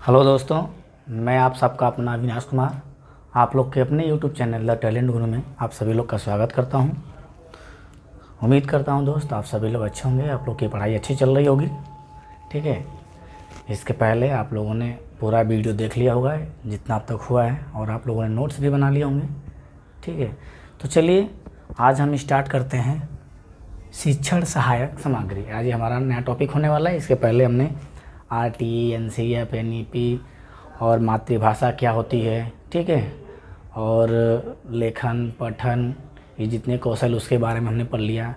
Hello दोस्तों, मैं आप सबका अपना अविनाश कुमार आप लोग के अपने यूट्यूब चैनल द टैलेंट गुरु में आप सभी लोग का स्वागत करता हूं। उम्मीद करता हूं दोस्त आप सभी लोग अच्छे होंगे, आप लोग की पढ़ाई अच्छी चल रही होगी। ठीक है, इसके पहले आप लोगों ने पूरा वीडियो देख लिया होगा जितना अब तक हुआ है, और आप लोगों ने नोट्स भी बना लिए होंगे। ठीक है, तो चलिए आज हम स्टार्ट करते हैं शिक्षण सहायक सामग्री। आज ये हमारा नया टॉपिक होने वाला है। इसके पहले हमने RTE, NCF, NEP और मातृभाषा क्या होती है, ठीक है, और लेखन पठन ये जितने कौशल उसके बारे में हमने पढ़ लिया।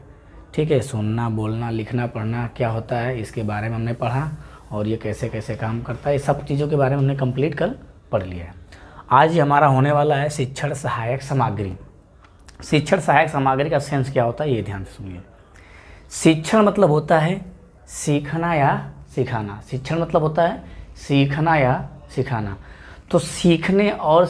ठीक है, सुनना बोलना लिखना पढ़ना क्या होता है इसके बारे में हमने पढ़ा, और ये कैसे कैसे काम करता है, ये सब चीज़ों के बारे में हमने कंप्लीट कर पढ़ लिया है। आज ये हमारा होने वाला है शिक्षण सहायक सामग्री। शिक्षण सहायक सामग्री का सेंस क्या होता है ये ध्यान से सुनिए। शिक्षण मतलब होता है सीखना या सिखाना। शिक्षण मतलब होता है सीखना या सिखाना। तो सीखने और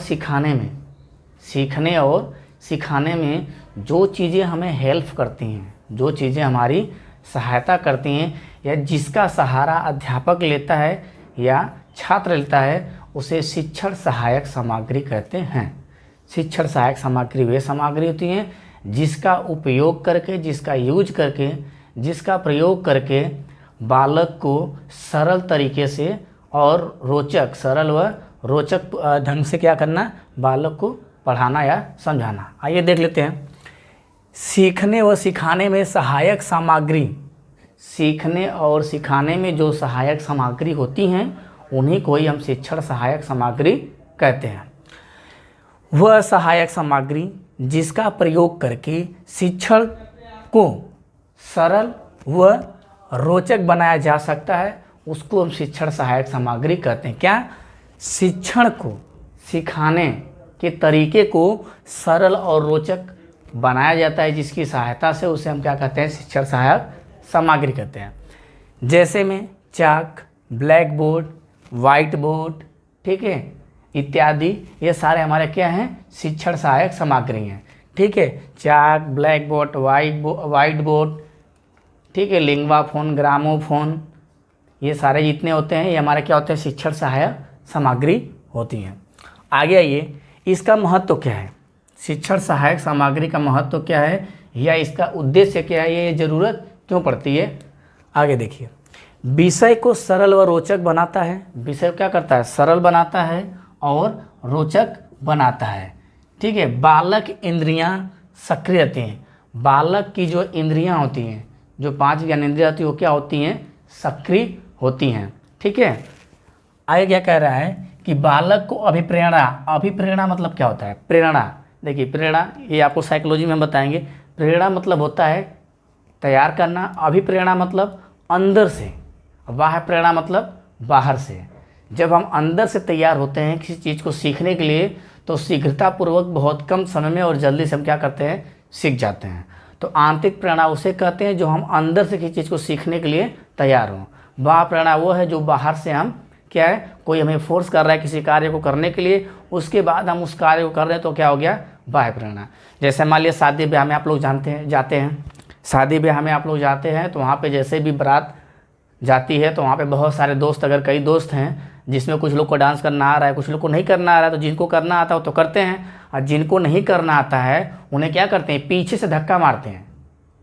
सिखाने में जो चीज़ें हमें हेल्प करती हैं, जो चीज़ें हमारी सहायता करती हैं, या जिसका सहारा अध्यापक लेता है या छात्र लेता है, उसे शिक्षण सहायक सामग्री कहते हैं। शिक्षण सहायक सामग्री वे सामग्री होती हैं जिसका उपयोग करके, जिसका यूज करके, जिसका प्रयोग करके बालक को सरल तरीके से और रोचक, सरल व रोचक ढंग से क्या करना, बालक को पढ़ाना या समझाना। आइए देख लेते हैं। सीखने व सिखाने में सहायक सामग्री, सीखने और सिखाने में जो सहायक सामग्री होती हैं उन्हीं को ही हम शिक्षण सहायक सामग्री कहते हैं। वह सहायक सामग्री जिसका प्रयोग करके शिक्षण को सरल व रोचक बनाया जा सकता है उसको हम शिक्षण सहायक सामग्री कहते हैं। क्या? शिक्षण को, सिखाने के तरीके को सरल और रोचक बनाया जाता है जिसकी सहायता से, उसे हम क्या कहते हैं, शिक्षण सहायक सामग्री कहते हैं। जैसे में चाक, ब्लैक बोर्ड, वाइट बोर्ड, ठीक है, इत्यादि, ये सारे हमारे क्या हैं, शिक्षण सहायक सामग्री हैं। ठीक है, चाक, ब्लैक बोर्ड, वाइट बोर्ड, ठीक है, लिंगवा फोन, ग्रामोफोन, ये सारे जितने होते हैं ये हमारे क्या होते हैं, शिक्षण सहायक सामग्री होती हैं। आगे आइए, इसका महत्व क्या है, शिक्षण सहायक सामग्री का महत्व क्या है या इसका उद्देश्य क्या है, ये ज़रूरत क्यों पड़ती है। आगे देखिए, विषय को सरल व रोचक बनाता है। विषय क्या करता है, सरल बनाता है और रोचक बनाता है। ठीक है, बालक इंद्रियां सक्रिय रहती हैं। बालक की जो इंद्रियां होती हैं, जो 5 ज्ञानेंद्रियां होती हैं, वो क्या होती हैं, सक्रिय होती हैं। ठीक है, आगे क्या कह रहा है कि बालक को अभिप्रेरणा, अभिप्रेरणा मतलब क्या होता है, प्रेरणा। देखिए प्रेरणा ये आपको साइकोलॉजी में हम बताएंगे। प्रेरणा मतलब होता है तैयार करना, अभिप्रेरणा मतलब अंदर से, बाह्य प्रेरणा मतलब बाहर से। जब हम अंदर से तैयार होते हैं किसी चीज़ को सीखने के लिए तो शीघ्रतापूर्वक बहुत कम समय में और जल्दी से हम क्या करते हैं, सीख जाते हैं। तो आंतरिक प्रेरणा उसे कहते हैं जो हम अंदर से किसी चीज़ को सीखने के लिए तैयार हों। बाह्य प्रेरणा वो है जो बाहर से हम क्या है, कोई हमें फोर्स कर रहा है किसी कार्य को करने के लिए, उसके बाद हम उस कार्य को कर रहे हैं तो क्या हो गया, बाह्य प्रेरणा। जैसे मान लिया शादी ब्याह में आप लोग जाते हैं, शादी ब्याह में आप लोग जाते हैं तो वहाँ पे जैसे भी बारात जाती है तो वहाँ पे बहुत सारे दोस्त, अगर कई दोस्त हैं जिसमें कुछ लोग को डांस करना आ रहा है, कुछ लोग को नहीं करना आ रहा है, तो जिनको करना आता है वो तो करते हैं, और जिनको नहीं करना आता है उन्हें क्या करते हैं, पीछे से धक्का मारते हैं।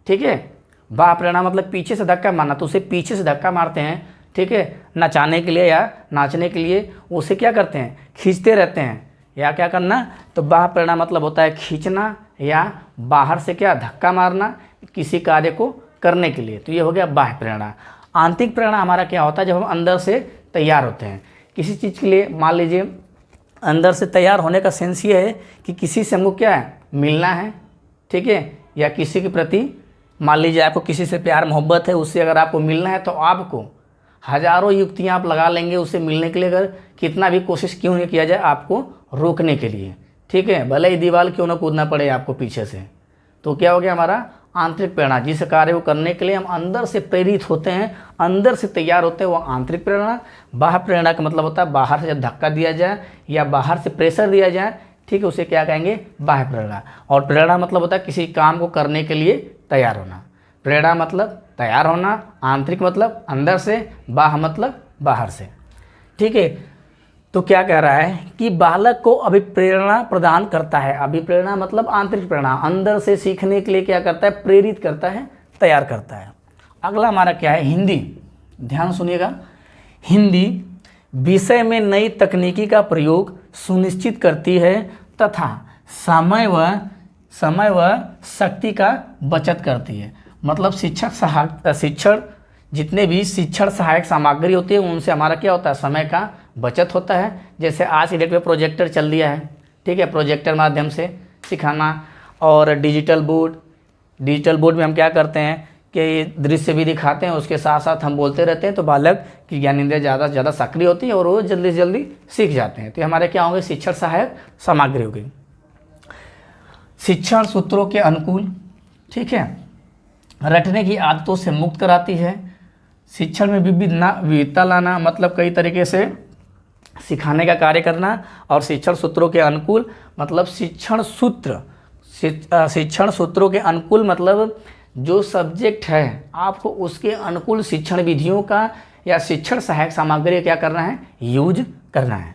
ठीक है, बाह्य प्रेरणा मतलब पीछे से धक्का मारना, तो उसे पीछे से धक्का मारते हैं। ठीक है, नचाने के लिए या नाचने के लिए उसे क्या करते हैं, खींचते रहते हैं या क्या करना। तो बाह्य प्रेरणा मतलब होता है खींचना या बाहर से क्या, धक्का मारना किसी कार्य को करने के लिए, तो ये हो गया बाह्य प्रेरणा। आंतरिक प्रेरणा हमारा क्या होता है, जब हम अंदर से तैयार होते हैं किसी चीज़ के लिए। मान लीजिए अंदर से तैयार होने का सेंस ये है कि किसी से हमको क्या है, मिलना है, ठीक है, या किसी के प्रति, मान लीजिए आपको किसी से प्यार मोहब्बत है, उससे अगर आपको मिलना है तो आपको हज़ारों युक्तियां आप लगा लेंगे उससे मिलने के लिए, अगर कितना भी कोशिश क्यों नहीं किया जाए आपको रोकने के लिए। ठीक है, भले ही दीवार क्यों ना कूदना पड़े आपको पीछे से। तो क्या हो गया हमारा आंतरिक प्रेरणा, जिस कार्य को करने के लिए हम अंदर से प्रेरित होते हैं, अंदर से तैयार होते हैं, वो आंतरिक प्रेरणा। बाह्य प्रेरणा का मतलब होता है बाहर से जब धक्का दिया जाए या बाहर से प्रेशर दिया जाए, ठीक है, उसे क्या कहेंगे, बाह्य प्रेरणा। और प्रेरणा मतलब होता है किसी काम को करने के लिए तैयार होना। प्रेरणा मतलब तैयार होना, आंतरिक मतलब अंदर से, बाह्य मतलब बाहर से। ठीक है, तो क्या कह रहा है कि बालक को अभिप्रेरणा प्रदान करता है। अभिप्रेरणा मतलब आंतरिक प्रेरणा, अंदर से सीखने के लिए क्या करता है, प्रेरित करता है, तैयार करता है। अगला हमारा क्या है, हिंदी। ध्यान सुनिएगा, हिंदी विषय में नई तकनीकी का प्रयोग सुनिश्चित करती है तथा समय व शक्ति का बचत करती है। मतलब शिक्षण जितने भी शिक्षण सहायक सामग्री होती है उनसे हमारा क्या होता है, समय का बचत होता है। जैसे आज की डेट में प्रोजेक्टर चल दिया है, ठीक है, प्रोजेक्टर माध्यम से सिखाना। और डिजिटल बोर्ड में हम क्या करते हैं कि दृश्य भी दिखाते हैं, उसके साथ साथ हम बोलते रहते हैं, तो बालक की ज्ञान इंद्रिया ज़्यादा से ज़्यादा सक्रिय होती है और वो जल्दी से जल्दी सीख जाते हैं। तो हमारे क्या होंगे, शिक्षण सहायक सामग्री होगी। शिक्षण सूत्रों के अनुकूल, ठीक है, रटने की आदतों से मुक्त कराती है। शिक्षण में विविधता लाना, मतलब कई तरीके से सिखाने का कार्य करना। और शिक्षण सूत्रों के अनुकूल मतलब शिक्षण सूत्रों के अनुकूल मतलब जो सब्जेक्ट है आपको उसके अनुकूल शिक्षण विधियों का या शिक्षण सहायक सामग्री क्या करना है, यूज करना है।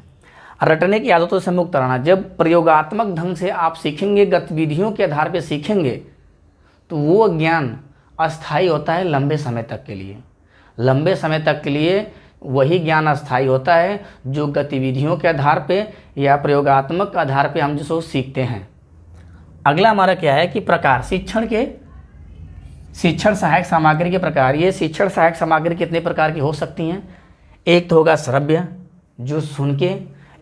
रटने की आदतों से मुक्त रहना, जब प्रयोगात्मक ढंग से आप सीखेंगे, गतिविधियों के आधार पर सीखेंगे, तो वो ज्ञान अस्थायी होता है लंबे समय तक के लिए। लंबे समय तक के लिए वही ज्ञान अस्थायी होता है जो गतिविधियों के आधार पे या प्रयोगात्मक आधार पे हम जिसको सीखते हैं। अगला हमारा क्या है कि प्रकार, शिक्षण सहायक सामग्री के प्रकार। ये शिक्षण सहायक सामग्री कितने प्रकार की हो सकती हैं। एक तो होगा श्रव्य, जो सुन के,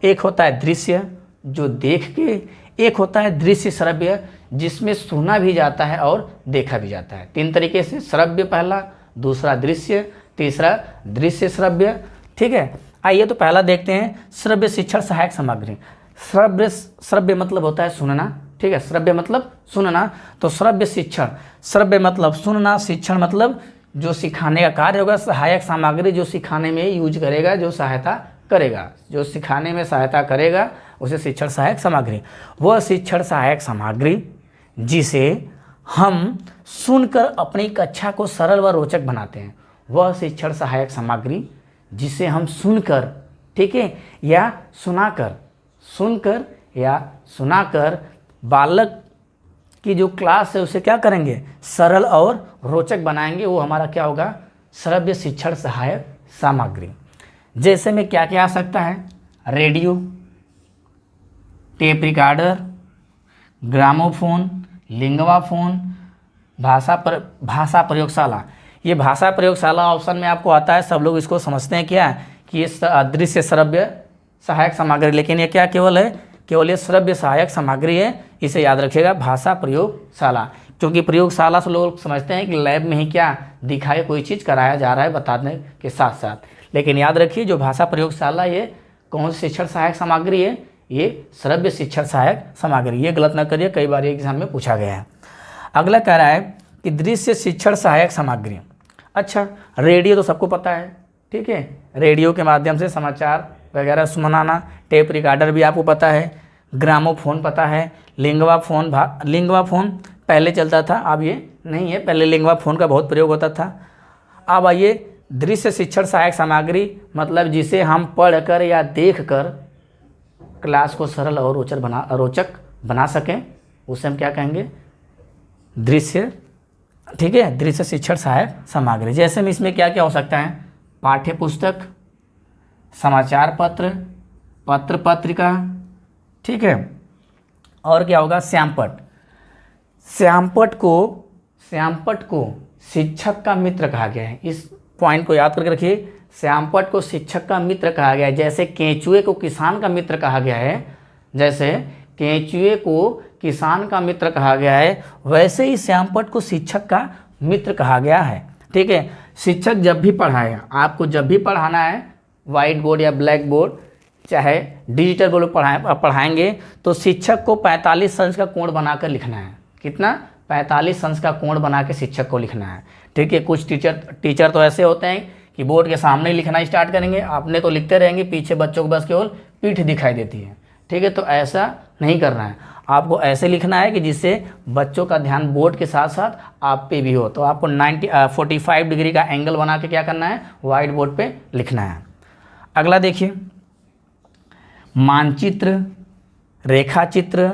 एक होता है दृश्य, जो देख के, एक होता है दृश्य श्रव्य, जिसमें सुना भी जाता है और देखा भी जाता है। 3 तरीके से, श्रव्य पहला, दूसरा दृश्य, तीसरा दृश्य श्रव्य, ठीक है। आइए तो पहला देखते हैं, श्रव्य शिक्षण सहायक सामग्री। श्रव्य मतलब होता है सुनना, ठीक है, श्रव्य मतलब सुनना। तो श्रव्य मतलब सुनना, शिक्षण मतलब जो सिखाने का कार्य होगा, सहायक सामग्री जो सिखाने में यूज करेगा, जो सहायता करेगा, जो सिखाने में सहायता करेगा, उसे शिक्षण सहायक सामग्री। वह शिक्षण सहायक सामग्री जिसे हम सुनकर अपनी कक्षा को सरल व रोचक बनाते हैं। वह शिक्षण सहायक सामग्री जिसे हम सुनकर, ठीक है, या सुनाकर बालक की जो क्लास है उसे क्या करेंगे, सरल और रोचक बनाएंगे, वो हमारा क्या होगा, श्रव्य शिक्षण सहायक सामग्री। जैसे में क्या क्या आ सकता है, radio, tape recorder, gramophone, lingua phone, भाषा प्रयोगशाला। ये भाषा प्रयोगशाला ऑप्शन में आपको आता है, सब लोग इसको समझते हैं क्या कि ये दृश्य श्रव्य सहायक सामग्री, लेकिन ये क्या केवल ये श्रव्य सहायक सामग्री है। इसे याद रखिएगा, भाषा प्रयोगशाला, क्योंकि प्रयोगशाला से लोग समझते हैं कि लैब में ही क्या दिखाए, कोई चीज़ कराया जा रहा है बताने के साथ साथ। लेकिन याद रखिए, जो भाषा प्रयोगशाला ये कौन सी शिक्षण सहायक सामग्री है, ये श्रव्य शिक्षण सहायक सामग्री। ये गलत ना करिए, कई बार एग्जाम में पूछा गया है। अगला कह रहा है कि दृश्य शिक्षण सहायक सामग्री। अच्छा, रेडियो तो सबको पता है, ठीक है, रेडियो के माध्यम से समाचार वगैरह सुनाना। टेप रिकॉर्डर भी आपको पता है, ग्रामोफोन पता है, लिंगवा फोन पहले चलता था, अब ये नहीं है, पहले लिंगवा फोन का बहुत प्रयोग होता था। अब आइए, दृश्य शिक्षण सहायक सामग्री मतलब जिसे हम पढ़कर या देखकर क्लास को सरल और रोचक बना सकें, उसे हम क्या कहेंगे, दृश्य, ठीक है, दृश्य शिक्षण सहायक सामग्री। जैसे में इसमें क्या क्या हो सकता है, पाठ्य पुस्तक, समाचार पत्र, पत्र पत्रिका, ठीक है, और क्या होगा, श्यामपट्ट को शिक्षक का मित्र कहा गया है। इस पॉइंट को याद करके रखिए, श्यामपट्ट को शिक्षक का मित्र कहा गया है। जैसे केंचुए को किसान का मित्र कहा गया है, जैसे केंचुए को किसान का मित्र कहा गया है, वैसे ही श्यामपट्ट को शिक्षक का मित्र कहा गया है, ठीक है। शिक्षक जब भी पढ़ाए, आपको जब भी पढ़ाना है, वाइट बोर्ड या ब्लैक बोर्ड चाहे डिजिटल बोर्ड पढ़ाएंगे, तो शिक्षक को 45 अंश का कोण बनाकर लिखना है। कितना, 45 अंश का कोण बना के शिक्षक को लिखना है, ठीक है। कुछ टीचर तो ऐसे होते हैं कि बोर्ड के सामने लिखना स्टार्ट करेंगे, आपने तो लिखते रहेंगे, पीछे बच्चों को बस केवल पीठ दिखाई देती है, ठीक है। तो ऐसा नहीं करना है, आपको ऐसे लिखना है कि जिससे बच्चों का ध्यान बोर्ड के साथ साथ आप पे भी हो। तो आपको 45 डिग्री का एंगल बना के क्या करना है, वाइट बोर्ड पे लिखना है। अगला देखिए, मानचित्र, रेखा चित्र,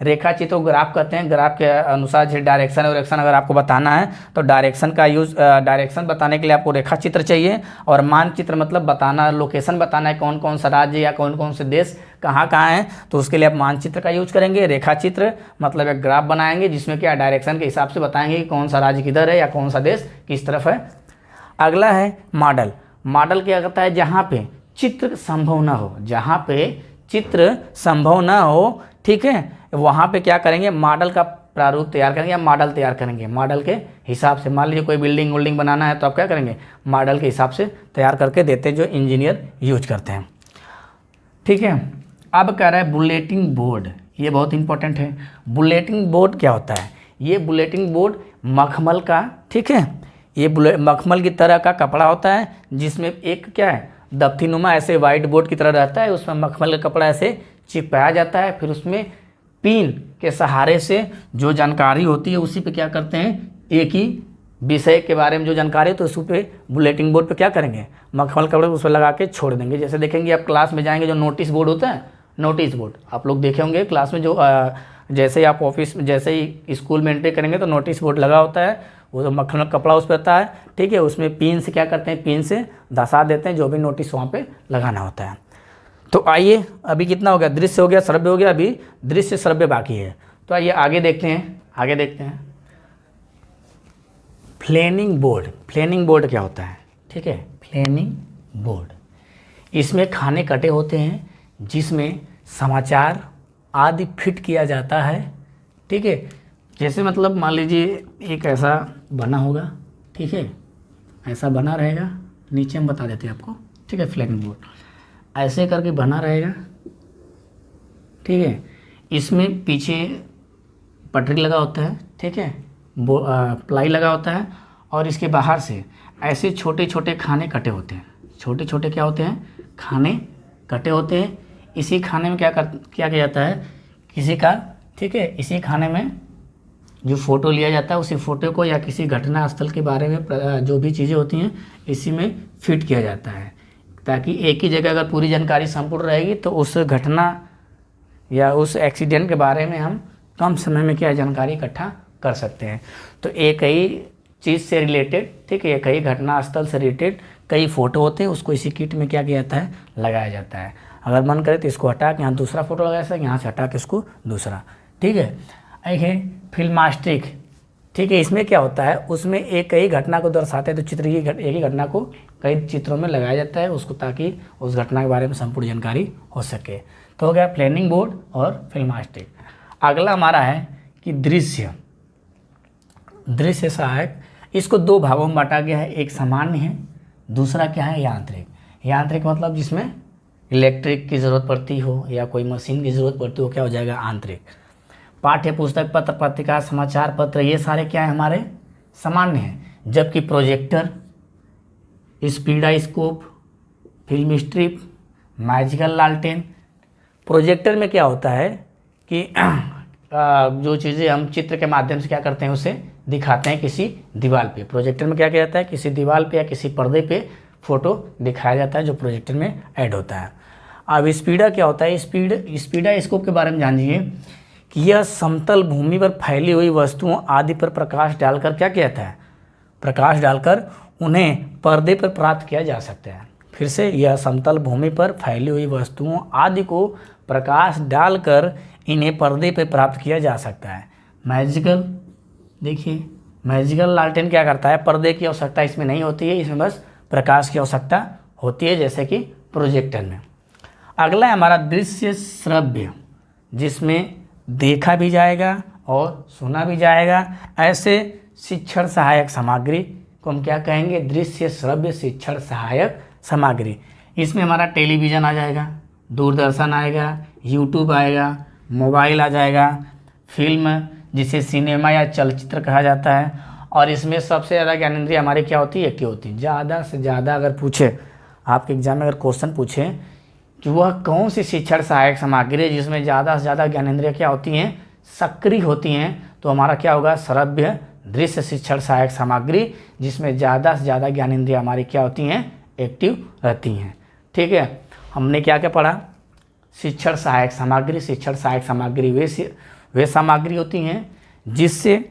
रेखा चित्र को ग्राफ कहते हैं। ग्राफ के अनुसार जो डायरेक्शन और एक्शन अगर आपको बताना है तो डायरेक्शन का यूज़, डायरेक्शन बताने के लिए आपको रेखा चित्र चाहिए। और मानचित्र मतलब बताना, लोकेशन बताना है कौन कौन सा राज्य या कौन कौन से देश कहाँ कहाँ हैं, तो उसके लिए आप मानचित्र का यूज करेंगे। रेखा चित्र मतलब एक ग्राफ बनाएंगे जिसमें क्या डायरेक्शन के हिसाब से बताएंगे कि कौन सा राज्य किधर है या कौन सा देश किस तरफ है। अगला है मॉडल। मॉडल क्या करता है, जहाँ पे चित्र संभव ना हो, जहाँ पे चित्र संभव ना हो, ठीक है, वहाँ पे क्या करेंगे, मॉडल का प्रारूप तैयार करेंगे या मॉडल तैयार करेंगे। मॉडल के हिसाब से, मान लीजिए कोई बिल्डिंग विल्डिंग बनाना है तो आप क्या करेंगे, मॉडल के हिसाब से तैयार करके देते हैं, जो इंजीनियर यूज करते हैं। ठीक है, अब कह रहा है बुलेटिन बोर्ड, ये बहुत इंपॉर्टेंट है। बुलेटिन बोर्ड क्या होता है, ये बुलेटिन बोर्ड मखमल का, ठीक है, ये मखमल की तरह का कपड़ा होता है जिसमें एक क्या है, दफ्तीनुमा ऐसे वाइट बोर्ड की तरह रहता है, उसमें मखमल का कपड़ा ऐसे चिपकाया जाता है, फिर उसमें पिन के सहारे से जो जानकारी होती है उसी पे क्या करते हैं, एक ही विषय के बारे में जो जानकारी है तो उस पे बुलेटिन बोर्ड पे क्या करेंगे, मखमल कपड़े उस पर लगा के छोड़ देंगे। जैसे देखेंगे आप क्लास में जाएंगे जो नोटिस बोर्ड होता है, नोटिस बोर्ड आप लोग देखे होंगे क्लास में, जो जैसे ही आप ऑफिस में, जैसे ही स्कूल में एंट्री करेंगे तो नोटिस बोर्ड लगा होता है, वो जो मखमल कपड़ा उस पर रहता है, ठीक है, उसमें पिन से क्या करते हैं, पिन से धसा देते हैं जो भी नोटिस वहाँ पे लगाना होता है। तो आइए, अभी कितना हो गया, दृश्य हो गया, श्रव्य हो गया, अभी दृश्य श्रव्य बाकी है। तो आइए आगे देखते हैं, आगे देखते हैं। प्लेनिंग बोर्ड, प्लेनिंग बोर्ड क्या होता है, ठीक है, प्लेनिंग बोर्ड, इसमें खाने कटे होते हैं जिसमें समाचार आदि फिट किया जाता है, ठीक है। जैसे मतलब मान लीजिए एक ऐसा बना होगा, ठीक है, ऐसा बना रहेगा, नीचे हम बता देते हैं आपको, ठीक है, प्लेनिंग बोर्ड ऐसे करके बना रहेगा, ठीक है, इसमें पीछे पटरी लगा होता है, ठीक है, प्लाई लगा होता है, और इसके बाहर से ऐसे छोटे छोटे खाने कटे होते हैं, छोटे छोटे क्या होते हैं, खाने कटे होते हैं। इसी खाने में क्या किया जाता है, किसी का, ठीक है, इसी खाने में जो फ़ोटो लिया जाता है उसी फ़ोटो को या किसी घटना स्थल के बारे में जो भी चीज़ें होती हैं इसी में फिट किया जाता है, ताकि एक ही जगह अगर पूरी जानकारी संपूर्ण रहेगी तो उस घटना या उस एक्सीडेंट के बारे में हम कम समय में क्या जानकारी इकट्ठा कर सकते हैं। तो एक ही चीज़ से रिलेटेड, ठीक है, एक ही घटना स्थल से रिलेटेड कई फ़ोटो होते हैं, उसको इसी किट में क्या किया जाता है, लगाया जाता है। अगर मन करे तो इसको हटा के यहाँ दूसरा फ़ोटो लगाया सकते, यहाँ से हटा के इसको दूसरा, ठीक है। एक है फिल्मास्टिक, ठीक है, इसमें क्या होता है, उसमें एक ही घटना को दर्शाते हैं तो चित्र एक ही घटना को कई चित्रों में लगाया जाता है उसको, ताकि उस घटना के बारे में संपूर्ण जानकारी हो सके। तो हो गया प्लेनिंग बोर्ड और फिल्मास्टिक। अगला हमारा है कि दृश्य, दृश्य सहायक, इसको दो भागों में बांटा गया है, एक सामान्य है, दूसरा क्या है, यांत्रिक। यांत्रिक मतलब जिसमें इलेक्ट्रिक की ज़रूरत पड़ती हो या कोई मशीन की ज़रूरत पड़ती हो, क्या हो जाएगा, आंतरिक। पाठ्य पुस्तक, पत्र पत्रिका, समाचार पत्र, ये सारे क्या है, हमारे सामान्य हैं। जबकि प्रोजेक्टर, स्पीडास्कोप, फिल्म स्ट्रिप, मैजिकल लालटेन, प्रोजेक्टर में क्या होता है कि जो चीज़ें हम चित्र के माध्यम से क्या करते हैं उसे दिखाते हैं किसी दीवार पे। प्रोजेक्टर में क्या किया जाता है, किसी दीवार पे या किसी पर्दे पे फोटो दिखाया जाता है जो प्रोजेक्टर में ऐड होता है। अब स्पीडा क्या होता है, स्पीडास्कोप के बारे में जानिए कि यह समतल भूमि पर फैली हुई वस्तुओं आदि पर प्रकाश डालकर क्या किया जाता है, प्रकाश डालकर उन्हें पर्दे पर प्राप्त किया जा सकता है। फिर से, यह समतल भूमि पर फैली हुई वस्तुओं आदि को प्रकाश डालकर इन्हें पर्दे पर प्राप्त किया जा सकता है। मैजिकल, देखिए मैजिकल लालटेन क्या करता है, पर्दे की आवश्यकता इसमें नहीं होती है, इसमें बस प्रकाश की आवश्यकता होती है, जैसे कि प्रोजेक्टर में। अगला है हमारा दृश्य श्रव्य, जिसमें देखा भी जाएगा और सुना भी जाएगा। ऐसे शिक्षण सहायक सामग्री को हम क्या कहेंगे, दृश्य श्रव्य शिक्षण सहायक सामग्री। इसमें हमारा टेलीविज़न आ जाएगा, दूरदर्शन आएगा, यूट्यूब आएगा, मोबाइल आ जाएगा, फिल्म जिसे सिनेमा या चलचित्र कहा जाता है। और इसमें सबसे ज़्यादा ज्ञानेंद्रिय हमारी क्या होती है, एक ही होती है। ज़्यादा से ज़्यादा अगर पूछे आपके एग्जाम में, अगर क्वेश्चन पूछे कि वह कौन सी शिक्षण सहायक सामग्री है जिसमें ज़्यादा से ज़्यादा ज्ञानेंद्रिय क्या होती हैं, सक्रिय होती हैं, तो हमारा क्या होगा, श्रव्य दृश्य शिक्षण सहायक सामग्री, जिसमें ज़्यादा से ज़्यादा ज्ञानेंद्रिय हमारी क्या होती हैं, एक्टिव रहती हैं। ठीक है, हमने क्या क्या पढ़ा, शिक्षण सहायक सामग्री। शिक्षण सहायक सामग्री वे सामग्री होती हैं जिससे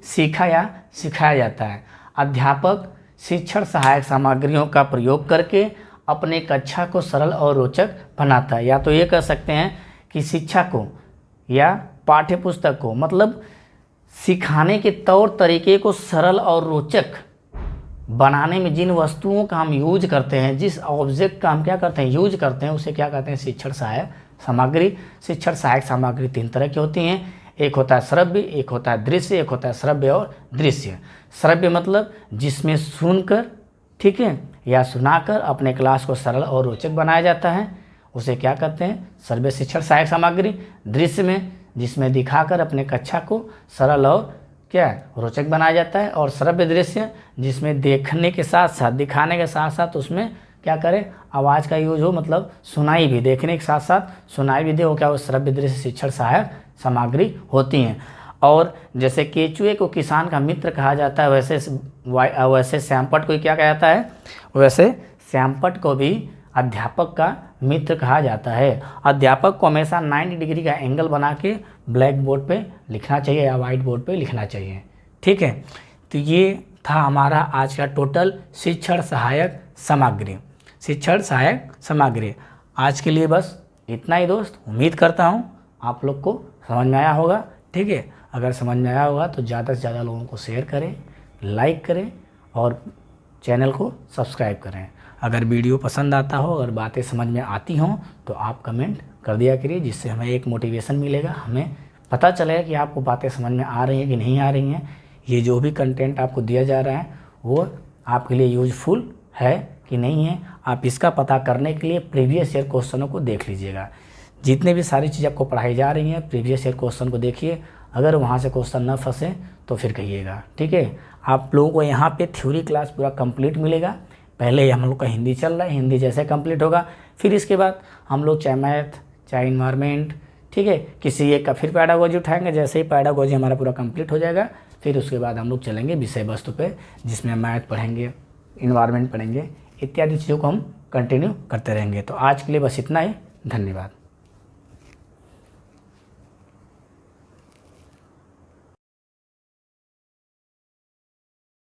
सीखा या सिखाया जाता है। अध्यापक शिक्षण सहायक सामग्रियों का प्रयोग करके अपने कक्षा को सरल और रोचक बनाता है। या तो ये कह सकते हैं कि शिक्षा को या पाठ्य पुस्तक को, मतलब सिखाने के तौर तरीके को सरल और रोचक बनाने में जिन वस्तुओं का हम यूज करते हैं, जिस ऑब्जेक्ट का हम क्या करते हैं, यूज करते हैं, उसे क्या कहते हैं, शिक्षण सहायक सामग्री। शिक्षण सहायक सामग्री 3 तरह की होती हैं। एक होता है श्रव्य, एक होता है दृश्य, एक होता है श्रव्य और दृश्य। श्रव्य मतलब जिसमें सुनकर, ठीक है, या सुनाकर अपने क्लास को सरल और रोचक बनाया जाता है, उसे क्या कहते हैं, श्रव्य शिक्षण सहायक सामग्री। दृश्य में जिसमें दिखाकर अपने कक्षा को सरल और क्या रोचक बनाया जाता है। और श्रव्य दृश्य जिसमें देखने के साथ साथ, दिखाने के साथ साथ उसमें क्या करें, आवाज़ का यूज हो, मतलब सुनाई भी, देखने के साथ साथ सुनाई भी दे, वो क्या, वो श्रव्य दृश्य शिक्षण सहायक सामग्री होती हैं। और जैसे केचुए को किसान का मित्र कहा जाता है, वैसे श्यामपट्ट को क्या कहा जाता है, वैसे श्यामपट्ट को भी अध्यापक का मित्र कहा जाता है। अध्यापक को हमेशा 90 डिग्री का एंगल बना के ब्लैक बोर्ड पे लिखना चाहिए या वाइट बोर्ड पे लिखना चाहिए, ठीक है। तो ये था हमारा आज का टोटल शिक्षण सहायक सामग्री। शिक्षण सहायक सामग्री आज के लिए बस इतना ही दोस्त। उम्मीद करता हूँ आप लोग को समझ में आया होगा, ठीक है। अगर समझ में आया होगा तो ज़्यादा से ज़्यादा लोगों को शेयर करें, लाइक करें और चैनल को सब्सक्राइब करें। अगर वीडियो पसंद आता हो, अगर बातें समझ में आती हों तो आप कमेंट कर दिया करिए, जिससे हमें एक मोटिवेशन मिलेगा, हमें पता चलेगा कि आपको बातें समझ में आ रही हैं कि नहीं आ रही हैं। ये जो भी कंटेंट आपको दिया जा रहा है वो आपके लिए यूजफुल है कि नहीं है, आप इसका पता करने के लिए प्रीवियस ईयर क्वेश्चनों को देख लीजिएगा। जितने भी सारी चीज़ आपको पढ़ाई जा रही हैं, प्रीवियस ईयर क्वेश्चन को देखिए। अगर वहाँ से क्वेश्चन न फंसे तो फिर कहिएगा, ठीक है। आप लोगों को यहाँ पे थ्योरी क्लास पूरा कंप्लीट मिलेगा। पहले हम लोग का हिंदी चल रहा है, हिंदी जैसे कंप्लीट होगा फिर इसके बाद हम लोग चाहे मैथ, चाहे इन्वायरमेंट, ठीक है, किसी एक का फिर पैडागोजी उठाएंगे। जैसे ही पैडागोजी हमारा पूरा कंप्लीट हो जाएगा फिर उसके बाद हम लोग चलेंगे विषय वस्तु पे, जिसमें मैथ पढ़ेंगे, इन्वायरमेंट पढ़ेंगे, इत्यादि चीज़ों को हम कंटिन्यू करते रहेंगे। तो आज के लिए बस इतना ही। धन्यवाद।